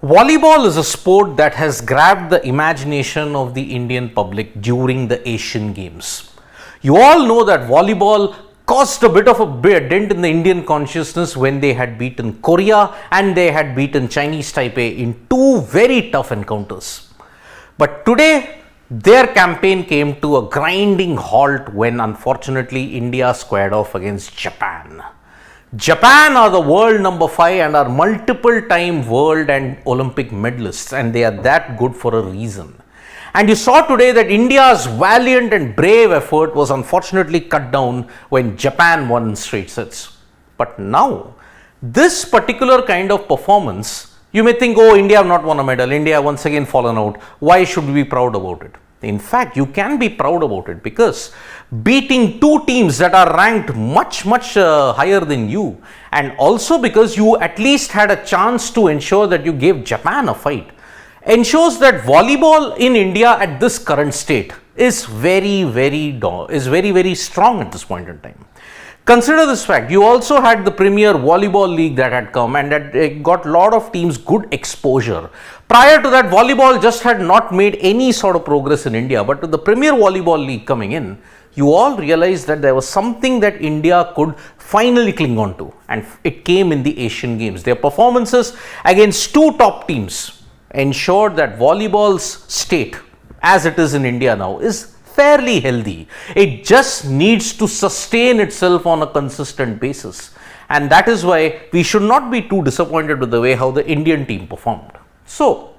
Volleyball is a sport that has grabbed the imagination of the Indian public during the Asian Games. You all know that volleyball caused a bit of a dent in the Indian consciousness when they had beaten Korea and they had beaten Chinese Taipei in two very tough encounters. But today, their campaign came to a grinding halt when unfortunately India squared off against Japan. Japan are the world number 5 and are multiple time world and Olympic medalists, and they are that good for a reason. And you saw today that India's valiant and brave effort was unfortunately cut down when Japan won in straight sets. But now, this particular kind of performance, you may think, oh, India have not won a medal, India once again fallen out, why should we be proud about it? In fact, you can be proud about it because beating two teams that are ranked much higher than you, and also because you at least had a chance to ensure that you gave Japan a fight, ensures that volleyball in India at this current state is very strong at this point in time. Consider this fact, you also had the Premier Volleyball League that had come and that got a lot of teams good exposure. Prior to that, volleyball just had not made any sort of progress in India, but with the Premier Volleyball League coming in, you all realized that there was something that India could finally cling on to, and it came in the Asian Games. Their performances against two top teams ensured that volleyball's state, as it is in India now, is fairly healthy. It just needs to sustain itself on a consistent basis, and that is why we should not be too disappointed with the way how the Indian team performed. So,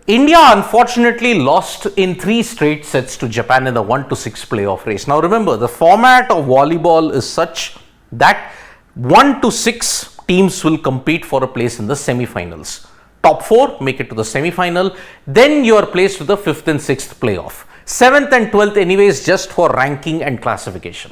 India unfortunately lost in 3 straight sets to Japan in the 1-6 playoff race. Now remember, the format of volleyball is such that 1-6 teams will compete for a place in the semi-finals. Top 4 make it to the semi-final, then you are placed with the 5th and 6th playoff. 7th and 12th anyways just for ranking and classification.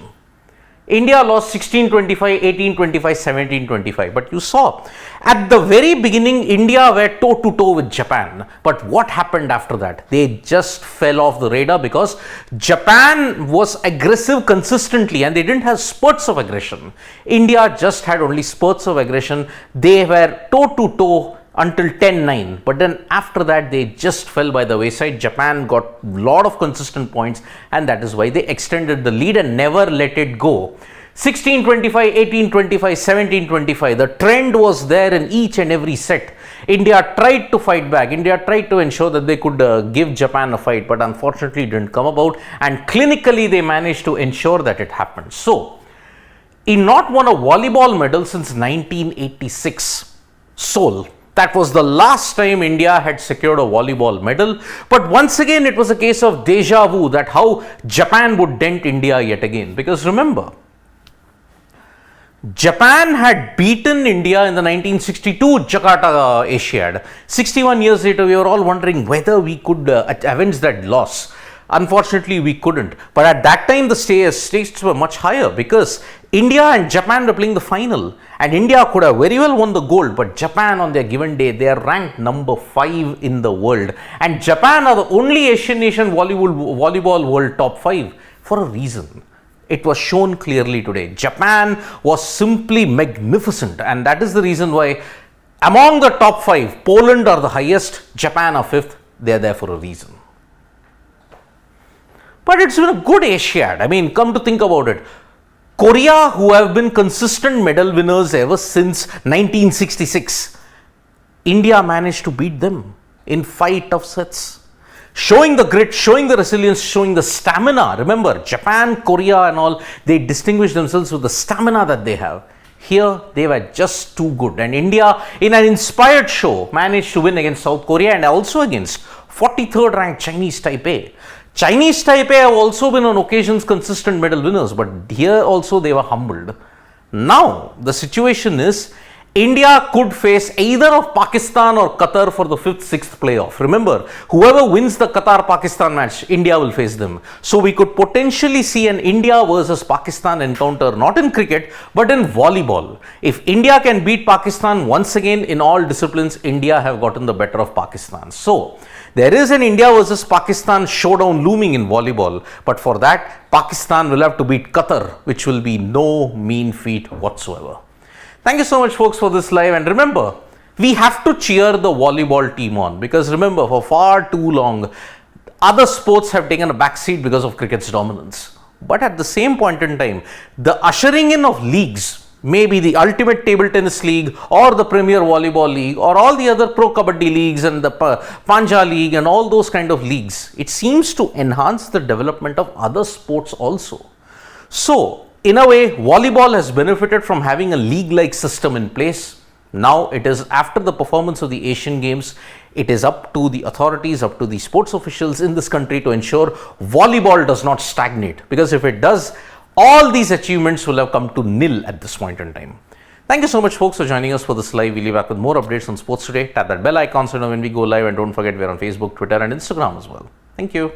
India lost 16-25, 18-25, 17-25, but you saw at the very beginning India were toe to toe with Japan, but what happened after that? They just fell off the radar because Japan was aggressive consistently and they didn't have spurts of aggression. India just had only spurts of aggression. They were toe to toe until 10-9, but then after that they just fell by the wayside. Japan got a lot of consistent points, and that is why they extended the lead and never let it go. 16-25, 18-25, 17-25, the trend was there in each and every set. India tried to fight back, India tried to ensure that they could give Japan a fight, but unfortunately it didn't come about, and clinically they managed to ensure that it happened. So, in not won a volleyball medal since 1986, Seoul. That was the last time India had secured a volleyball medal, but once again it was a case of deja vu, that how Japan would dent India yet again. Because remember, Japan had beaten India in the 1962 Jakarta Asiad. 61 years later, we were all wondering whether we could avenge that loss. Unfortunately, we couldn't. But at that time, the stakes were much higher because India and Japan were playing the final, and India could have very well won the gold, but Japan on their given day, they are ranked number 5 in the world, and Japan are the only Asian nation volleyball world top 5 for a reason. It was shown clearly today. Japan was simply magnificent, and that is the reason why among the top 5, Poland are the highest, Japan are 5th. They are there for a reason. But it's been a good Asiad. I mean, come to think about it. Korea, who have been consistent medal winners ever since 1966, India managed to beat them in 5 tough sets. Showing the grit, showing the resilience, showing the stamina. Remember, Japan, Korea and all, they distinguish themselves with the stamina that they have. Here, they were just too good. And India, in an inspired show, managed to win against South Korea and also against 43rd ranked Chinese Taipei. Chinese Taipei have also been on occasions consistent medal winners, but here also they were humbled. Now, the situation is India could face either of Pakistan or Qatar for the 5th, 6th playoff. Remember, whoever wins the Qatar-Pakistan match, India will face them. So, we could potentially see an India versus Pakistan encounter, not in cricket, but in volleyball. If India can beat Pakistan once again in all disciplines, India have gotten the better of Pakistan. So, there is an India versus Pakistan showdown looming in volleyball, but for that, Pakistan will have to beat Qatar, which will be no mean feat whatsoever. Thank you so much, folks, for this live, and remember, We have to cheer the volleyball team on, because remember, for far too long, other sports have taken a backseat because of cricket's dominance. But at the same point in time, the ushering in of leagues, maybe the Ultimate Table Tennis League or the Premier Volleyball League or all the other Pro Kabaddi leagues and the Panja League and all those kind of leagues, it seems to enhance the development of other sports also. So, in a way, volleyball has benefited from having a league-like system in place. Now it is, after the performance of the Asian Games, it is up to the authorities, up to the sports officials in this country to ensure volleyball does not stagnate. Because if it does, all these achievements will have come to nil at this point in time. Thank you so much, folks, for joining us for this live. We'll be back with more updates on sports today. Tap that bell icon so you know when we go live, and don't forget we're on Facebook, Twitter and Instagram as well. Thank you.